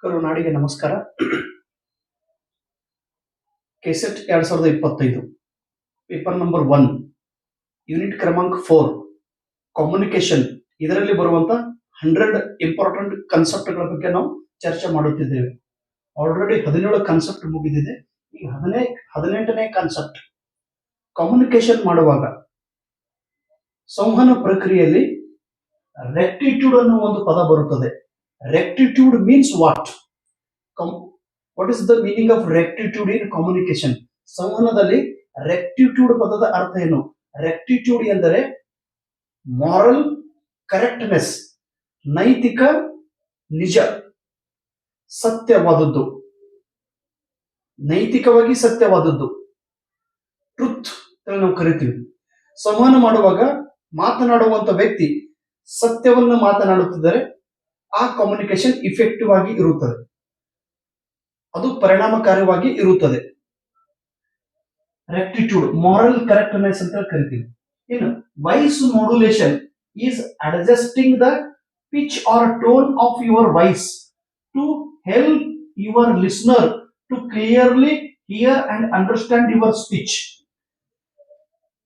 ಕರುನಾಡಿಗೆ ನಮಸ್ಕಾರ. KSET 2025 paper number 1 unit ಕ್ರಮಾಂಕ 4 communication. ಇದರಲ್ಲಿ ಬರುವಂತ 100 ಇಂಪಾರ್ಟೆಂಟ್ ಕಾನ್ಸೆಪ್ಟ್ಗಳ ಬಗ್ಗೆ ನಾವು ಚರ್ಚೆ ಮಾಡುತ್ತಿದ್ದೇವೆ. ಆಲ್ರೆಡಿ 17 ಕಾನ್ಸೆಪ್ಟ್ ಮುಗಿದಿದೆ. ಈ 18ನೇ ಕಾನ್ಸೆಪ್ಟ್ ಕಮ್ಯುನಿಕೇಶನ್ ಮಾಡುವಾಗ ಸಂವಹನ ಪ್ರಕ್ರಿಯೆಯಲ್ಲಿ ರೆಕ್ಟಿಟ್ಯೂಡ್ ಅನ್ನೋ ಒಂದು ಪದ ಬರುತ್ತದೆ. Rectitude means what? What is the meaning of rectitude in communication? ಸಂವಹನದಲ್ಲಿ rectitude ಪದದ ಅರ್ಥ ಏನು? Rectitude ಎಂದರೆ ಮಾರಲ್ ಕರೆಕ್ಟ್ನೆಸ್, ನೈತಿಕ ನಿಜ, ಸತ್ಯವಾದದ್ದು, ನೈತಿಕವಾಗಿ ಸತ್ಯವಾದದ್ದು, ಟ್ರುತ್ ನಾವು ಕರಿತೀವಿ. ಸಂವಹನ ಮಾಡುವಾಗ ಮಾತನಾಡುವಂತ ವ್ಯಕ್ತಿ ಸತ್ಯವನ್ನು ಮಾತನಾಡುತ್ತಿದ್ದರೆ ಆ ಕಮ್ಯುನಿಕೇಶನ್ ಇಫೆಕ್ಟಿವ್ ಆಗಿ ಇರುತ್ತದೆ, ಅದು ಪರಿಣಾಮಕಾರಿಯಾಗಿ ಇರುತ್ತದೆ. ರೆಕ್ಟಿಟ್ಯೂಡ್, ಮಾರಲ್ ಕರೆಕ್ಟ್ನೆಸ್ ಅಂತ ಕರಿತೀವಿ. ಇನ್ನು voice modulation is adjusting the pitch or tone of your voice to help your listener to clearly hear and understand your speech.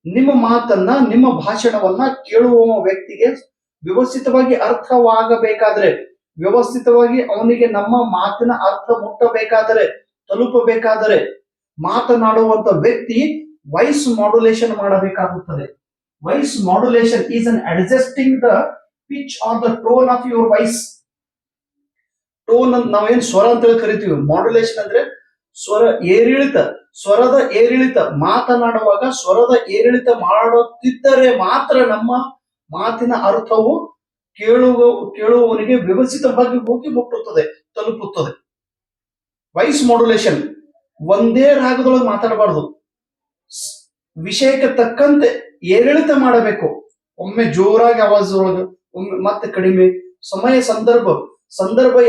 ನಿಮ್ಮ ಮಾತನ್ನ, ನಿಮ್ಮ ಭಾಷಣವನ್ನ ಕೇಳುವ ವ್ಯಕ್ತಿಗೆ ವ್ಯವಸ್ಥಿತವಾಗಿ ಅರ್ಥವಾಗಬೇಕಾದ್ರೆ, ವ್ಯವಸ್ಥಿತವಾಗಿ ಅವನಿಗೆ ನಮ್ಮ ಮಾತಿನ ಅರ್ಥ ಮುಟ್ಟಬೇಕಾದರೆ, ತಲುಪಬೇಕಾದರೆ ಮಾತನಾಡುವಂತ ವ್ಯಕ್ತಿ ವಾಯ್ಸ್ ಮಾಡ್ಯುಲೇಷನ್ ಮಾಡಬೇಕಾಗುತ್ತದೆ. Voice modulation is an adjusting the pitch are the tone of your voice. Tone ನಾವೇನ್ ಸ್ವರ ಅಂತ ಕರಿತೀವಿ. ಮಾಡ್ಯುಲೇಷನ್ ಅಂದ್ರೆ ಸ್ವರ ಏರಿಳಿತ, ಸ್ವರದ ಏರಿಳಿತ. ಮಾತನಾಡುವಾಗ ಸ್ವರದ ಏರಿಳಿತ ಮಾಡುತ್ತಿದ್ದರೆ ಮಾತ್ರ ನಮ್ಮ ಮಾತಿನ ಅರ್ಥವು ಕೇಳುವವನಿಗೆ ವ್ಯವಸ್ಥಿತವಾಗಿ ಹೋಗಿ ಮುಟ್ಟುತ್ತದೆ, ತಲುಪುತ್ತದೆ. ವಾಯ್ಸ್ ಮಾಡ್ಯುಲೇಷನ್ ಒಂದೇ ರಾಗದೊಳಗೆ ಮಾತಾಡಬಾರ್ದು, ವಿಷಯಕ್ಕೆ ತಕ್ಕಂತೆ ಏರಿಳಿತ ಮಾಡಬೇಕು. ಒಮ್ಮೆ ಜೋರಾಗಿ ಆವಾಜ್ ಒಳಗೆ, ಒಮ್ಮೆ ಮತ್ತೆ ಕಡಿಮೆ. ಸಮಯ, ಸಂದರ್ಭ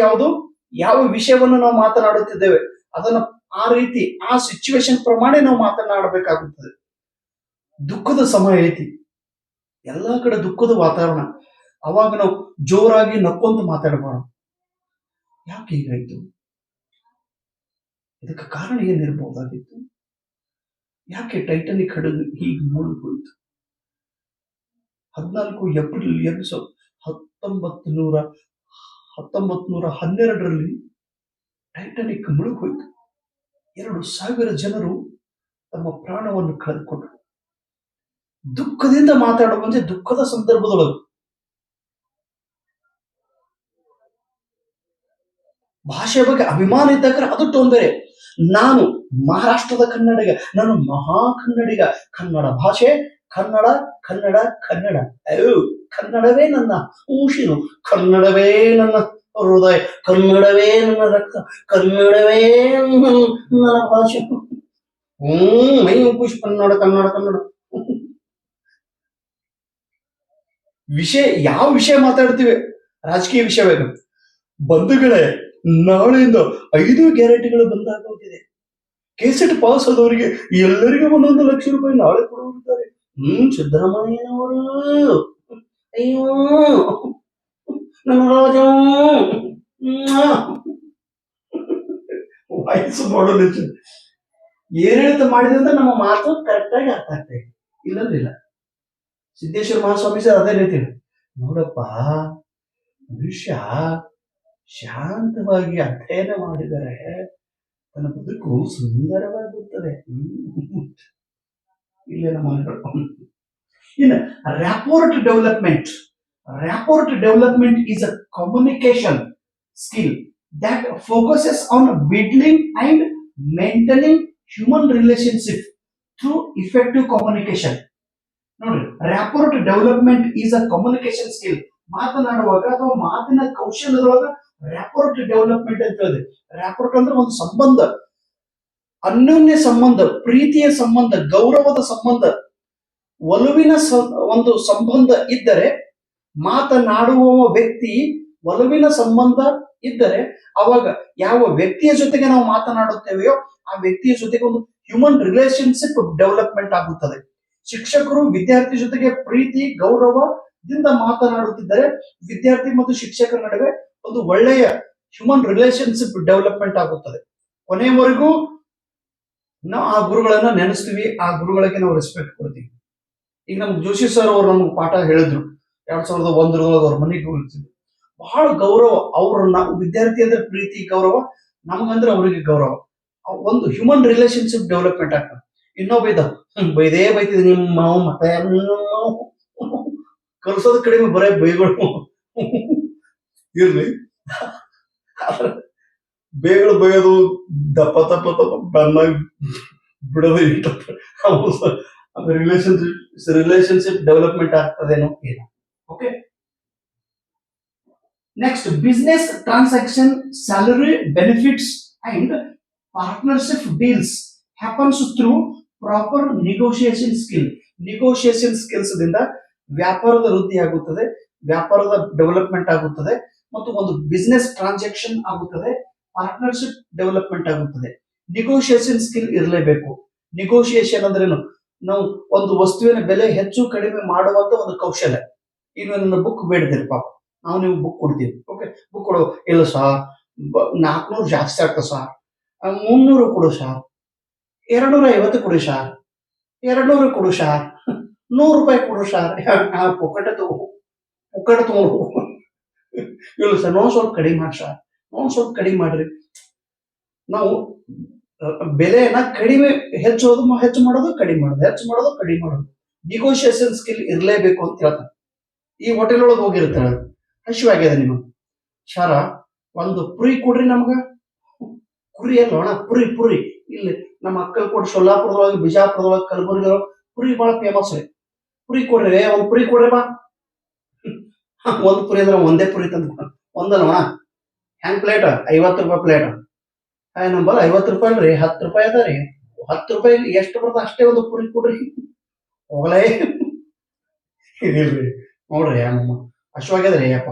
ಯಾವುದು, ಯಾವ ವಿಷಯವನ್ನು ನಾವು ಮಾತನಾಡುತ್ತಿದ್ದೇವೆ ಅದನ್ನ ಆ ರೀತಿ, ಆ ಸಿಚುವೇಶನ್ ಪ್ರಮಾಣ ನಾವು ಮಾತನಾಡಬೇಕಾಗುತ್ತದೆ. ದುಃಖದ ಸಮಯ ಐತಿ, ಎಲ್ಲಾ ಕಡೆ ದುಃಖದ ವಾತಾವರಣ, ಅವಾಗ ನಾವು ಜೋರಾಗಿ ನಕ್ಕೊಂತ ಮಾತಾಡಬಾರದು. ಯಾಕೆ ಹೀಗಾಯ್ತು? ಇದಕ್ಕೆ ಕಾರಣ ಏನಿರಬಹುದಾಗಿತ್ತು? ಯಾಕೆ ಟೈಟಾನಿಕ್ ಹಡಗು ಹೀಗೆ ಮುಳುಗೋಯ್ತು? 14 ಏಪ್ರಿಲ್ 1912ರಲ್ಲಿ ಟೈಟಾನಿಕ್ ಮುಳುಗೋಯ್ತು. 2,000 ಜನರು ತಮ್ಮ ಪ್ರಾಣವನ್ನು ಕಳೆದುಕೊಂಡರು. ದುಃಖದಿಂದ ಮಾತಾಡುವ ಮುಂಚೆ, ದುಃಖದ ಸಂದರ್ಭದೊಳಗೆ ಭಾಷೆಯ ಬಗ್ಗೆ ಅಭಿಮಾನ ಇದ್ದಾಗ ಅದು ಟೋನ್ ಬೇರೆ. ನಾನು ಮಹಾರಾಷ್ಟ್ರದ ಕನ್ನಡಿಗ, ನಾನು ಮಹಾ ಕನ್ನಡಿಗ, ಕನ್ನಡ ಭಾಷೆ, ಕನ್ನಡ ಕನ್ನಡ ಕನ್ನಡ ಕನ್ನಡವೇ ನನ್ನ ಉಸಿರು, ಕನ್ನಡವೇ ನನ್ನ ಹೃದಯ, ಕನ್ನಡವೇ ನನ್ನ ರಕ್ತ, ಕನ್ನಡವೇ ನನ್ನ ಭಾಷೆ. ಮೈ ಖುಷಿ, ಕನ್ನಡ ಕನ್ನಡ ಕನ್ನಡ. ವಿಷಯ, ಯಾವ ವಿಷಯ ಮಾತಾಡ್ತೀವಿ? ರಾಜಕೀಯ ವಿಷಯವೇ. ಬಂಧುಗಳೇ, ನಾಳೆಯಿಂದ 5 ಗ್ಯಾರಂಟಿಗಳು ಬಂದಾಗೋಗಿದೆ. ಕೆಸೆಟ್ ಪಾಸ್ ಆದವರಿಗೆ ಎಲ್ಲರಿಗೂ 1,1 ಲಕ್ಷ ರೂಪಾಯಿ ನಾಳೆ ಕೊಡುತ್ತಾರೆ. ಸಿದ್ದರಾಮಯ್ಯನವರು, ಅಯ್ಯೋ ನನ್ನ ರಾಜ. ವಾಯ್ಸ್ ಮಾಡ್ಯುಲೇಷನ್ ಏರಿಳಿತ ಮಾಡಿದ್ರೆ ನಮ್ಮ ಮಾತು ಕರೆಕ್ಟ್ ಆಗಿ ಅರ್ಥ ಆಗ್ತಾ ಇದೆ, ಇಲ್ಲಂದ್ರಿಲ್ಲ. ಸಿದ್ದೇಶ್ವರ ಮಹಾಸ್ವಾಮಿ ಸರ್ ಅದೇ ರೀತಿ, ನೋಡಪ್ಪ, ಮನುಷ್ಯ ಶಾಂತವಾಗಿ ಅಧ್ಯಯನ ಮಾಡಿದರೆ ತನ್ನ ಬದುಕು ಸುಂದರವಾಗುತ್ತದೆ. ಇಲ್ಲೇನ ಮಾಡಬೇಕು. ಇನ್ನು rapport development. Rapport development is a communication skill that focuses on building and maintaining human relationship through effective communication. ನೋಡ್ರಿ, rapport development is a communication skill. ಮಾತನಾಡುವಾಗ ಅಥವಾ ಮಾತಿನ ಕೌಶಲ್ಯದೊಳಗ ರ್ಯಾಪೋರ್ಟ್ ಡೆವಲಪ್ಮೆಂಟ್ ಅಂತ ಹೇಳಿದೆ. ರ್ಯಾಪೋರ್ಟ್ ಅಂದ್ರೆ ಒಂದು ಸಂಬಂಧ, ಅನ್ಯೋನ್ಯ ಸಂಬಂಧ, ಪ್ರೀತಿಯ ಸಂಬಂಧ, ಗೌರವದ ಸಂಬಂಧ, ಒಲುವಿನ ಒಂದು ಸಂಬಂಧ ಇದ್ದರೆ, ಮಾತನಾಡುವ ವ್ಯಕ್ತಿ ಒಲುವಿನ ಸಂಬಂಧ ಇದ್ದರೆ, ಅವಾಗ ಯಾವ ವ್ಯಕ್ತಿಯ ಜೊತೆಗೆ ನಾವು ಮಾತನಾಡುತ್ತೇವೆಯೋ ಆ ವ್ಯಕ್ತಿಯ ಜೊತೆಗೆ ಒಂದು ಹ್ಯೂಮನ್ ರಿಲೇಶನ್ಶಿಪ್ ಡೆವಲಪ್ಮೆಂಟ್ ಆಗುತ್ತದೆ. ಶಿಕ್ಷಕರು ವಿದ್ಯಾರ್ಥಿ ಜೊತೆಗೆ ಪ್ರೀತಿ, ಗೌರವದಿಂದ ಮಾತನಾಡುತ್ತಿದ್ದರೆ ವಿದ್ಯಾರ್ಥಿ ಮತ್ತು ಶಿಕ್ಷಕರ ನಡುವೆ ಒಂದು ಒಳ್ಳೆಯ ಹ್ಯೂಮನ್ ರಿಲೇಶನ್ಶಿಪ್ ಡೆವಲಪ್ಮೆಂಟ್ ಆಗುತ್ತದೆ. ಕೊನೆಯವರೆಗೂ ನಾವು ಆ ಗುರುಗಳನ್ನ ನೆನೆಸ್ತೀವಿ, ಆ ಗುರುಗಳಿಗೆ ನಾವು ರೆಸ್ಪೆಕ್ಟ್ ಕೊಡ್ತೀವಿ. ಈಗ ನಮ್ಗೆ ಜೋಶಿ ಸರ್ ಅವರು ನಮ್ಗೆ ಪಾಠ ಹೇಳಿದ್ರು 2001 ಅವ್ರ ಮನೆಗೆ ಹೋಗ್ತಿದ್ವಿ. ಬಹಳ ಗೌರವ, ಅವ್ರನ್ನ ವಿದ್ಯಾರ್ಥಿ ಅಂದ್ರೆ ಪ್ರೀತಿ ಗೌರವ, ನಮಗಂದ್ರೆ ಅವರಿಗೆ ಗೌರವ. ಒಂದು ಹ್ಯೂಮನ್ ರಿಲೇಶನ್ಶಿಪ್ ಡೆವಲಪ್ಮೆಂಟ್ ಆಗ್ತದೆ. ಇನ್ನೊಬ್ಬ ಇದ್ದ ಬೈದೇ ಬೈತಿದ್ ನಿಮ್ಮ ಮಾವು ಮತ್ತೆ ಕಲ್ಸೋದ್ ಕಡಿಮೆ ಬರೇ ಬೈಗಳು ಇರ್ಲಿ, ಬೇಗಳು ಬೈಯೋದು ದಪ್ಪ ತಪ್ಪ ತಪ್ಪ ಬನ್ನಾಗಿ ಬಿಡೋದು ರಿಲೇಶನ್ಶಿಪ್ ಡೆವಲಪ್ಮೆಂಟ್ ಆಗ್ತದೇನೋ ಏನೋ. Okay, next business transaction, salary, benefits and partnership deals happens through proper negotiation skill. Negotiation skills ದಿಂದ ವ್ಯಾಪಾರದ ವೃದ್ಧಿ ಆಗುತ್ತದೆ, ವ್ಯಾಪಾರದ ಡೆವಲಪ್ಮೆಂಟ್ ಆಗುತ್ತದೆ, ಮತ್ತು ಒಂದು ಬಿಸ್ನೆಸ್ ಟ್ರಾನ್ಸಾಕ್ಷನ್ ಆಗುತ್ತದೆ, ಪಾರ್ಟ್ನರ್ಶಿಪ್ ಡೆವಲಪ್ಮೆಂಟ್ ಆಗುತ್ತದೆ. ನೆಗೋಷಿಯೇಷನ್ ಸ್ಕಿಲ್ ಇರಲೇಬೇಕು. ನೆಗೋಷಿಯೇಷನ್ ಅಂದ್ರೇನು? ನಾವು ಒಂದು ವಸ್ತುವಿನ ಬೆಲೆ ಹೆಚ್ಚು ಕಡಿಮೆ ಮಾಡುವಂತ ಒಂದು ಕೌಶಲ್ಯ. ಈಗ ನನ್ನ ಬುಕ್ ಬೇಡದಿರಿ ಪಾಪ, ನಾವು ನೀವು ಬುಕ್ ಕೊಡ್ತೀವಿ. ಓಕೆ, ಬುಕ್ ಕೊಡು, ಇಲ್ಲ ಸರ್ 400 ಜಾಸ್ತಿ ಆಗ್ತದೆ ಸರ್, 300 ಕೊಡು ಸರ್, 250 ಕೊಡಿ ಸರ್, 200 ಕೊಡು ಸರ್, 100 ರೂಪಾಯಿ ಕೊಡು ಸರ್, ಪೊಕಟ ತಗೊಂಡು ಇಲ್ಲ ಸರ್, ನೋವು ಸ್ವಲ್ಪ ಕಡಿಮೆ ಮಾಡಿ ಸರ್, ನೋವು ಸ್ವಲ್ಪ ಕಡಿಮೆ ಮಾಡ್ರಿ. ನಾವು ಬೆಲೆಯನ್ನ ಕಡಿಮೆ ಹೆಚ್ಚು ಮಾಡೋದು ಕಡಿಮೆ ಮಾಡೋದು, ಹೆಚ್ಚು ಮಾಡೋದು ಕಡಿಮೆ ಮಾಡೋದು. ನೆಗೋಷಿಯೇಷನ್ ಸ್ಕಿಲ್ ಇರಲೇಬೇಕು ಅಂತ ಹೇಳ್ತಾರೆ. ಈ ಹೋಟೆಲ್ ಒಳಗೆ ಹೋಗಿರ್ತಾಳೆ, ಹಸಿವಾಗ್ಯದ ನಿಮಗೆ, ಶಾರ ಒಂದು ಪುರಿ ಕೊಡ್ರಿ ನಮ್ಗ. ಕುರಿ ಅಲ್ಲೋಣ, ಪುರಿ ಇಲ್ಲಿ ನಮ್ಮ ಅಕ್ಕಲ್ಕೋಟ್, ಸೊಲ್ಲಾಪುರದೊಳಗೆ, ಬಿಜಾಪುರದೊಳಗೆ, ಕಲಬುರಗಿದೊಳಗೆ ಪುರಿ ಬಹಳ ಫೇಮಸ್ ರೀ. ಪುರಿ ಕೊಡ್ರಿ, ಒಂದ್ ಪುರಿ ಕೊಡ್ರಿ ಬಾ. ಒಂದ್ ಪುರಿ ಅಂದ್ರೆ ಒಂದೇ ಪುರಿ ತಂದು ಒಂದಲ್ಲೋಣ. ಹ್ಯಾಂಗ್ ಪ್ಲೇಟ್? 50 ರೂಪಾಯಿ ಪ್ಲೇಟ್. ನಂಬಲ್ಲ 50 ರೂಪಾಯಿ ಅಲ್ರಿ, 10 ರೂಪಾಯಿ ಅದ ರೀ. 10 ರೂಪಾಯಿ ಎಷ್ಟು ಬರ್ತದೆ ಅಷ್ಟೇ ಒಂದು ಪುರಿ ಕೊಡ್ರಿ. ಹೋಗಲೇ ಇದಿಲ್ರಿ ನೋಡ್ರಿ, ನಮ್ಮ ಅಶ್ವಾಗ್ಯದ್ರಿ ಅಪ್ಪ.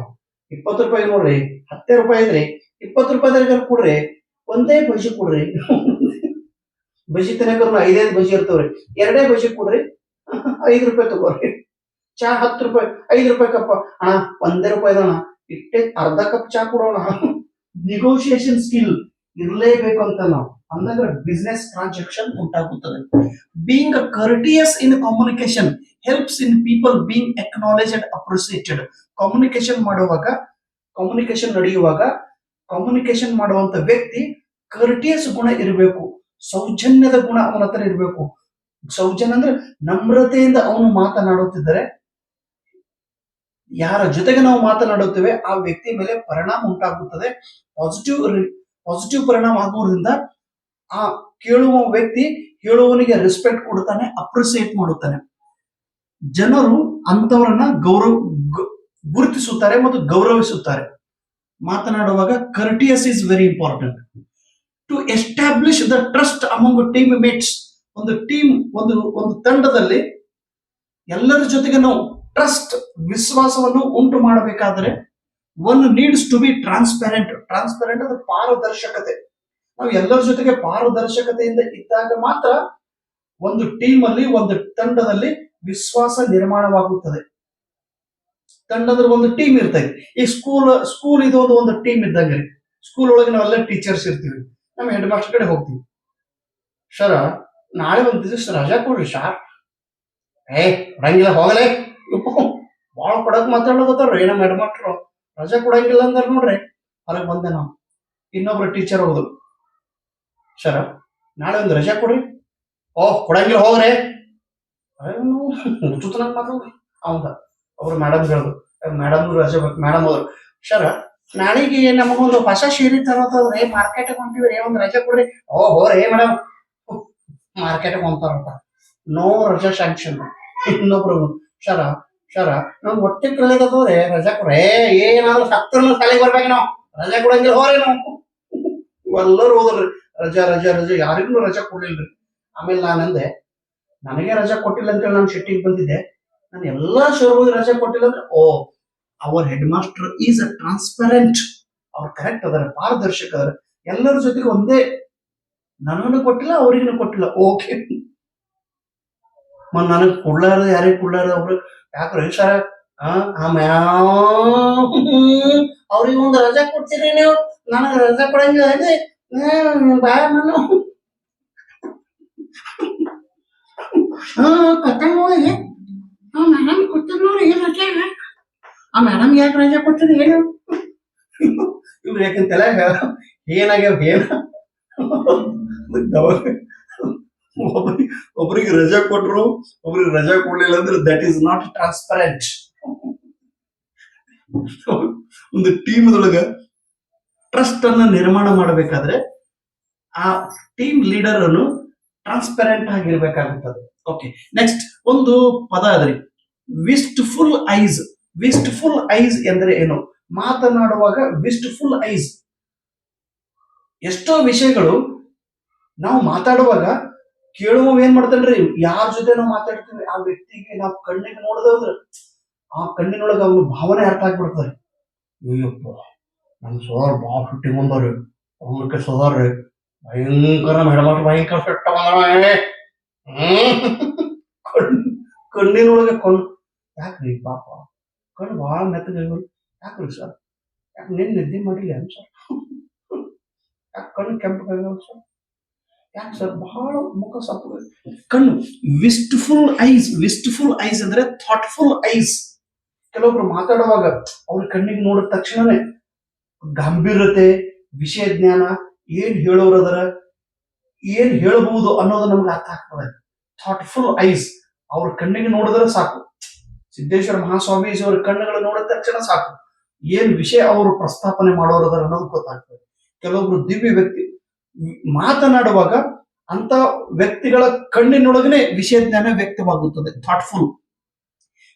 20 ರೂಪಾಯಿ ನೋಡ್ರಿ, 10 ರೂಪಾಯಿ ಇದ್ರಿ, 20 ರೂಪಾಯಿ ಕೊಡ್ರಿ, ಒಂದೇ ಬಜಿ ಕೊಡ್ರಿ. ಬಜಿ ತಿನ್ನಕ 5 ಬಜಿ ಇರ್ತಾವ್ರಿ, 2 ಬಜಿ ಕೊಡ್ರಿ, 5 ರೂಪಾಯಿ ತಗೋರಿ. ಚಾ 10 ರೂಪಾಯಿ, 5 ರೂಪಾಯಿ ಕಪ್ಪ ಅಣ್ಣ, 1 ರೂಪಾಯಿ ಅಣ್ಣ, ಇಟ್ಟೆ ಅರ್ಧ ಕಪ್ ಚಾ ಕೊಡೋಣ. ನೆಗೋಷಿಯೇಷನ್ ಸ್ಕಿಲ್ ಇರಲೇಬೇಕು ಅಂತ ನಾವು ಅಂದಾಗ ಬಿಸ್ನೆಸ್ ಟ್ರಾನ್ಸಾಕ್ಷನ್ ಉಂಟಾಗುತ್ತದೆ. Being ಕರ್ಟಿಯಸ್ in communication helps in people being acknowledge and appreciated. Communication ನಡೆಯುವಾಗ ಕಮ್ಯುನಿಕೇಶನ್ ಮಾಡುವಂತ ವ್ಯಕ್ತಿ ಕರ್ಟಿಯಸ್ ಗುಣ ಇರಬೇಕು, ಸೌಜನ್ಯದ ಗುಣ ಅವನ ಹತ್ರ ಇರಬೇಕು. ಸೌಜನ್ಯ ಅಂದ್ರೆ ನಮ್ರತೆಯಿಂದ ಅವನು ಮಾತನಾಡುತ್ತಿದ್ದರೆ, ಯಾರ ಜೊತೆಗೆ ನಾವು ಮಾತನಾಡುತ್ತೇವೆ ಆ ವ್ಯಕ್ತಿ ಮೇಲೆ ಪರಿಣಾಮ ಉಂಟಾಗುತ್ತದೆ. ಪಾಸಿಟಿವ್ ಪರಿಣಾಮ ಆಗುವುದರಿಂದ ಆ ಕೇಳುವ ವ್ಯಕ್ತಿ ಹೇಳುವವನಿಗೆ ರೆಸ್ಪೆಕ್ಟ್ ಕೊಡುತ್ತಾನೆ, ಅಪ್ರಿಸಿಯೇಟ್ ಮಾಡುತ್ತಾನೆ. ಜನರು ಅಂತವರನ್ನ ಗುರುತಿಸುತ್ತಾರೆ ಮತ್ತು ಗೌರವಿಸುತ್ತಾರೆ. ಮಾತನಾಡುವಾಗ courteous is very important to establish the trust among team mates. ಒಂದು ತಂಡದಲ್ಲಿ ಎಲ್ಲರ ಜೊತೆಗೆ ನಾವು ಟ್ರಸ್ಟ್, ವಿಶ್ವಾಸವನ್ನು ಉಂಟು ಮಾಡಬೇಕಾದರೆ one needs to be transparent. Transparent ಅಂದ್ರೆ ಪಾರದರ್ಶಕತೆ. ನಾವು ಎಲ್ಲರ ಜೊತೆಗೆ ಪಾರದರ್ಶಕತೆಯಿಂದ ಇದ್ದಾಗ ಮಾತ್ರ ಒಂದು ಟೀಮ್ ಅಲ್ಲಿ, ಒಂದು ತಂಡದಲ್ಲಿ ವಿಶ್ವಾಸ ನಿರ್ಮಾಣವಾಗುತ್ತದೆ. ತಂಡದ ಒಂದು ಟೀಮ್ ಇರ್ತದೆ. ಈ ಸ್ಕೂಲ್ ಇದು ಒಂದು ಟೀಮ್ ಇದ್ದಂಗೆ. ಸ್ಕೂಲ್ ಒಳಗೆ ನಾವೆಲ್ಲ ಟೀಚರ್ಸ್ ಇರ್ತೀವಿ, ನಮ್ಮ ಹೆಡ್ ಮಾಸ್ಟರ್ ಕಡೆ ಹೋಗ್ತೀವಿ. ಸರ ನಾಳೆ ಒಂದು ದಿವಸ ರಜಾ ಕೊಡ್ರಿ ಸಾರ್. ಕೊಡಂಗಿಲ್ಲ, ಹೋಗಲೇ ಬಾಳ ಕೊಡಕ್ ಮಾತಾಡ್ಲಕತ್ತಾರ್ರಿ ನಮ್ಮ ಹೆಡ್ ಮಾಸ್ಟರ್. ರಜಾ ಕೊಡಂಗಿಲ್ಲ ಅಂದಾರ ನೋಡ್ರಿ. ಹೊರಗೆ ಬಂದೆ ನಾವು. ಇನ್ನೊಬ್ರು ಟೀಚರ್ ಹೋಗುದು, ಸರ ನಾಳೆ ಒಂದು ರಜಾ ಕೊಡ್ರಿ. ಕೊಡಂಗಿಲ್ಲ, ಹೋಗ್ರೆ. ಹುಚ್ಚುತನಕ್ ಮಾತಾಡ್ರಿ ಅವಂದ. ಅವ್ರು ಮೇಡಮ್ ಹೇಳುದು, ಮೇಡಮ್ ರಜೆ ಬೇಕು. ಮೇಡಮ್ ಹೋದ್ರು, ಸರ ನಾಳೆಗೆ ನಮಗೊಂದು ಹೊಸ ಸೀರೆ ತರೋದ್ರಿ, ಮಾರ್ಕೆಟ್ ಹೊಂಟಿವ್ರಿ, ಒಂದು ರಜೆ ಕೊಡ್ರಿ. ಹೋಗ್ರಿ ಮೇಡಮ್, ಮಾರ್ಕೆಟ್ ಹೊಂತಾರಂತ. ನೋ ರಜಾ ಸ್ಯಾಂಕ್ಷನ್. ಇನ್ನೊಬ್ರು, ಸರ ನಮ್ ಹೊಟ್ಟೆ ಕಲಿಯದವ್ರೆ, ರಜಾ ಕೊಡ್ರಿ. ಏನಾದ್ರು ಸತ್ರ ಶಾಲೆಗೆ ಬರ್ಬೇಕು, ನಾವು ರಜಾ ಕೊಡಂಗಿಲ್ಲ, ಹೋಗ್ರಿ. ನಾವು ಎಲ್ಲರೂ ಹೋದ್ರಿ, ರಜಾ ರಜಾ ರಜಾ, ಯಾರಿಗೂ ರಜಾ ಕೊಡ್ಲಿಲ್ರಿ. ಆಮೇಲೆ ನಾನಂದೆ, ನನಗೆ ರಜಾ ಕೊಟ್ಟಿಲ್ಲ ಅಂತೇಳಿ ನಾನು ಶೆಟ್ಟಿಗೆ ಬಂದಿದ್ದೆ. ನಾನು ಎಲ್ಲಾ ಶೋರ್ಗಳಿಗೆ ರಜಾ ಕೊಟ್ಟಿಲ್ಲ ಅಂದ್ರೆ, our head master is a transparent. ಅವ್ರು ಕರೆಕ್ಟ್ ಅದಾರೆ, ಪಾರದರ್ಶಕ ಅದಾರೆ. ಎಲ್ಲರ ಜೊತೆಗೆ ಒಂದೇ, ನನಗೂ ಕೊಟ್ಟಿಲ್ಲ ಅವ್ರಿಗೂ ಕೊಟ್ಟಿಲ್ಲ. ಓಕೆ, ನನಗ್ ಕೊಡ್ಲಾರ್ದ ಯಾರಿಗೂ ಕೊಡ್ಲಾರ್ದ ಒಬ್ರು ಯಾಕ್ರಿ ಸರ್ ಅವ್ರಿಗೆ ಒಂದು ರಜಾ ಕೊಡ್ತೀರಿ ನೀವು, ನನಗೆ ರಜೆ ಕೊಡಂಗಿಲ್ಲ ಅಂದ್ರೆ ಬಾ ನಾನು ಕೊಟ್ಟಂಗ ನೋಡಿ ಮೇಡಮ್ ಕೊಟ್ಟದ್ ನೋಡಿ ರಜೆ ಆ ಮೇಡಮ್ ಯಾಕೆ ರಜೆ ಕೊಟ್ಟದ ಏನು ಇವ್ರು ಯಾಕಂತೆಲ್ಲ ಏನಾಗ್ಯಾವ ಏನ ಒಬ್ರಿಗೆ ರಜಾ ಕೊಟ್ರು ಒಬ್ರಿಗೆ ರಜಾ ಕೊಡ್ಲಿಲ್ಲ ಅಂದ್ರೆ ದಟ್ ಈಸ್ ನಾಟ್ ಟ್ರಾನ್ಸ್ಪರೆಂಟ್. ಒಂದು ಟೀಮ್ದೊಳಗ ಟ್ರಸ್ಟ್ ಅನ್ನ ನಿರ್ಮಾಣ ಮಾಡಬೇಕಾದ್ರೆ ಆ ಟೀಮ್ ಲೀಡರ್ ಅನ್ನು ಟ್ರಾನ್ಸ್ಪರೆಂಟ್ ಆಗಿರ್ಬೇಕಾಗುತ್ತದೆ. ಓಕೆ, ನೆಕ್ಸ್ಟ್ ಒಂದು ಪದ ಅದ್ರಿ, ವಿಸ್ಟ್ಫುಲ್ ಐಸ್. ವಿಸ್ಟ್ಫುಲ್ ಐಸ್ ಎಂದ್ರೆ ಏನು? ಮಾತನಾಡುವಾಗ ವಿಸ್ಟ್ಫುಲ್ ಐಸ್. ಎಷ್ಟೋ ವಿಷಯಗಳು ನಾವು ಮಾತಾಡುವಾಗ ಕೇಳುವ ಏನ್ ಮಾಡ್ತಾನ್ರಿ, ಯಾರ ಜೊತೆ ನಾವು ಮಾತಾಡ್ತೀವಿ ಆ ವ್ಯಕ್ತಿಗೆ ನಾವು ಕಣ್ಣಿಗೆ ನೋಡೋದಂದ್ರೆ ಆ ಕಣ್ಣಿನೊಳಗ ಅವ್ನ ಭಾವನೆ ಅರ್ಥ ಆಗ್ಬಿಡ್ತಾರೆ. ಅಯ್ಯಪ್ಪ ನಮ್ ಸೋದರ್ ಬಾ ಫಿಟ್ಟಿಂಗ್ ಬಂದವ್ರಿ, ಅವನಕ್ಕೆ ಸೋದರ್ರಿ ಭಯಂಕರ ಮೆಡಮಾಟ ಭಯಂಕರ ಫಿಟ್ಟ ಬಂದ ಕಣ್ಣಿನೊಳಗೆ ಯಾಕ್ರಿ ಪಾಪ ಕಣ್ಣು ಬಹಳ ಮೆತ್ತಗೆ ಯಾಕ್ರಿ ಸರ್? ಯಾಕೆ ನಿನ್ ನಿದ್ದೆ ಮಾಡಿಲ್ಲ ಅನ್ ಸರ್? ಯಾಕೆ ಕಣ್ಣು ಕೆಂಪಗಾಗ ಸರ್? ಯಾಕೆ ಸರ್ ಬಹಳ ಮುಖ ಸಪ್ಪ ಕಣ್ಣು? ವಿಸ್ಟ್ಫುಲ್ ಐಸ್. ವಿಸ್ಟ್ಫುಲ್ ಐಸ್ ಅಂದ್ರೆ ಥಾಟ್ಫುಲ್ ಐಸ್. ಕೆಲವೊಬ್ರು ಮಾತಾಡುವಾಗ ಅವ್ರ ಕಣ್ಣಿಗೆ ನೋಡಿದ ತಕ್ಷಣನೇ ಗಂಭೀರತೆ, ವಿಷಯ ಜ್ಞಾನ, ಏನ್ ಹೇಳೋರದರ, ಏನ್ ಹೇಳಬಹುದು ಅನ್ನೋದು ನಮ್ಗೆ ಅರ್ಥ ಆಗ್ತದೆ. Thoughtful ice. ಅವ್ರ ಕಣ್ಣಿಗೆ ನೋಡಿದ್ರೆ ಸಾಕು, ಸಿದ್ದೇಶ್ವರ ಮಹಾಸ್ವಾಮೀಜಿ ಅವರ ಕಣ್ಣುಗಳು ನೋಡಿದ ತಕ್ಷಣ ಸಾಕು ಏನ್ ವಿಷಯ ಅವರು ಪ್ರಸ್ತಾಪನೆ ಮಾಡೋರದರ ಅನ್ನೋದು ಗೊತ್ತಾಗ್ತದೆ. ಕೆಲವೊಬ್ರು ದಿವ್ಯ ವ್ಯಕ್ತಿ ಮಾತನಾಡುವಾಗ ಅಂತ ವ್ಯಕ್ತಿಗಳ ಕಣ್ಣಿನೊಳಗನೆ ವಿಷಯ ಜ್ಞಾನ ವ್ಯಕ್ತವಾಗುತ್ತದೆ. Thoughtful.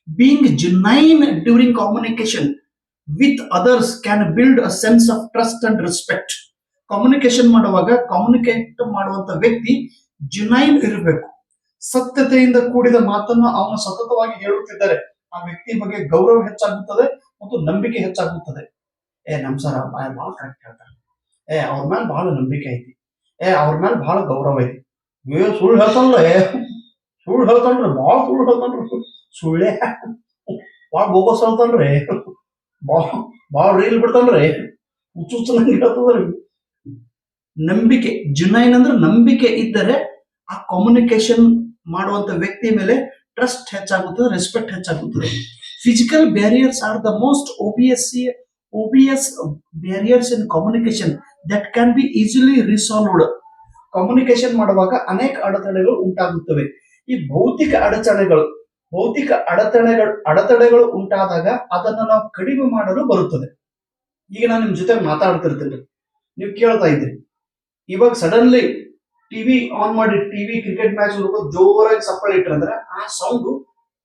Being genuine during communication with others can build a sense of trust and respect. Communication ಮಾಡುವಾಗ ಕಮ್ಯುನಿಕೇಟ್ ಮಾಡುವಂತ ವ್ಯಕ್ತಿ ಜೆನ್ಯೂನ್ ಇರಬೇಕು. ಸತ್ಯತೆಯಿಂದ ಕೂಡಿದ ಮಾತನ್ನು ಅವನು ಸತತವಾಗಿ ಹೇಳುತ್ತಿದ್ದರೆ ಆ ವ್ಯಕ್ತಿ ಬಗ್ಗೆ ಗೌರವ ಹೆಚ್ಚಾಗುತ್ತದೆ ಮತ್ತು ನಂಬಿಕೆ ಹೆಚ್ಚಾಗುತ್ತದೆ. ನಮ್ ಸರ್ ಬಹಳ ಕರೆಕ್ಟ್ ಹೇಳ್ತಾರೆ, ಅವ್ರ ಮೇಲೆ ಬಹಳ ನಂಬಿಕೆ ಐತಿ, ಅವ್ರ ಮೇಲೆ ಬಹಳ ಗೌರವ ಐತಿ. ಸುಳ್ಳು ಹೇಳ್ತಾನ್ರಿ, ಸುಳ್ಳು ಹೇಳ್ತಾನ್ರಿ, ಬಹಳ ಸುಳ್ಳು ಹೇಳ್ತಾನ್ರಿ, ಸುಳ್ಳೆ ಬಹಳ ಬೋಗಸ್ ಹೇಳ್ತಾನ್ರಿ, ಬಹಳ ರೀಲ್ ಬಿಡ್ತಾನ್ರಿ, ಹುಚ್ಚು ನಂಗೆ ಹೇಳ್ತದ್ರಿ. ನಂಬಿಕೆ, ಜುನೈನ್ ಅಂದ್ರೆ ನಂಬಿಕೆ ಇದ್ದರೆ ಆ ಕಮ್ಯುನಿಕೇಶನ್ ಮಾಡುವಂತ ವ್ಯಕ್ತಿ ಮೇಲೆ ಟ್ರಸ್ಟ್ ಹೆಚ್ಚಾಗುತ್ತದೆ, ರೆಸ್ಪೆಕ್ಟ್ ಹೆಚ್ಚಾಗುತ್ತದೆ. Physical barriers are the most obvious barriers in communication that can be easily resolved. Communication ಮಾಡುವಾಗ ಅನೇಕ ಅಡೆತಡೆಗಳು ಉಂಟಾಗುತ್ತವೆ. ಈ ಭೌತಿಕ ಅಡೆತಡೆಗಳು ಉಂಟಾದಾಗ ಅದನ್ನ ನಾವು ಕಡಿಮೆ ಮಾಡಲು ಬರುತ್ತದೆ. ಈಗ ನಾನು ನಿಮ್ ಜೊತೆ ಮಾತಾಡ್ತಿರ್ತೇನೆ, ನೀವು ಕೇಳ್ತಾ ಇದ್ರಿ, ಇವಾಗ ಸಡನ್ಲಿ ಟಿವಿ ಆನ್ ಮಾಡಿ ಟಿವಿ ಕ್ರಿಕೆಟ್ ಮ್ಯಾಚ್ ಜೋರಾಗಿ ಸಪ್ಪಳ ಇಟ್ರಂದ್ರೆ ಆ ಸೌಂಡ್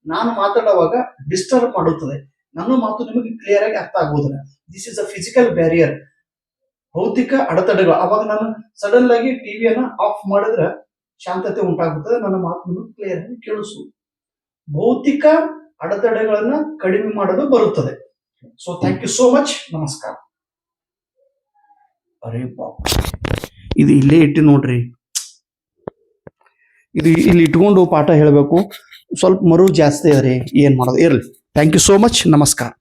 ನಾನು ಮಾತಾಡುವಾಗ ಡಿಸ್ಟರ್ಬ್ ಮಾಡುತ್ತದೆ, ನನ್ನ ಮಾತು ನಿಮಗೆ ಕ್ಲಿಯರ್ ಆಗಿ ಅರ್ಥ ಆಗುವುದಿಲ್ಲ. This is a physical barrier, ಭೌತಿಕ ಅಡೆತಡೆಗಳು. ಅವಾಗ ನಾನು ಸಡನ್ ಆಗಿ ಟಿವಿಯನ್ನ ಆಫ್ ಮಾಡಿದ್ರೆ ಶಾಂತತೆ ಉಂಟಾಗುತ್ತದೆ, ನನ್ನ ಮಾತು ನಿಮಗೆ ಕ್ಲಿಯರ್ ಆಗಿ ಕೇಳಿಸು. ಭೌತಿಕ ಅಡೆತಡೆಗಳನ್ನ ಕಡಿಮೆ ಮಾಡಲು ಬರುತ್ತದೆ. So thank you so much. ನಮಸ್ಕಾರ. ಅರೆ ಬಾಪ್, ಇದು ಇಲ್ಲೇ ಇಟ್ಟು ನೋಡ್ರಿ, ಇದು ಇಲ್ಲಿ ಇಟ್ಕೊಂಡು ಪಾಠ ಹೇಳಬೇಕು. ಸ್ವಲ್ಪ ಮರು ಜಾಸ್ತಿ ಅದ್ರಿ, ಏನ್ ಮಾಡೋದು ಇರ್ಲಿ. Thank you so much. ನಮಸ್ಕಾರ.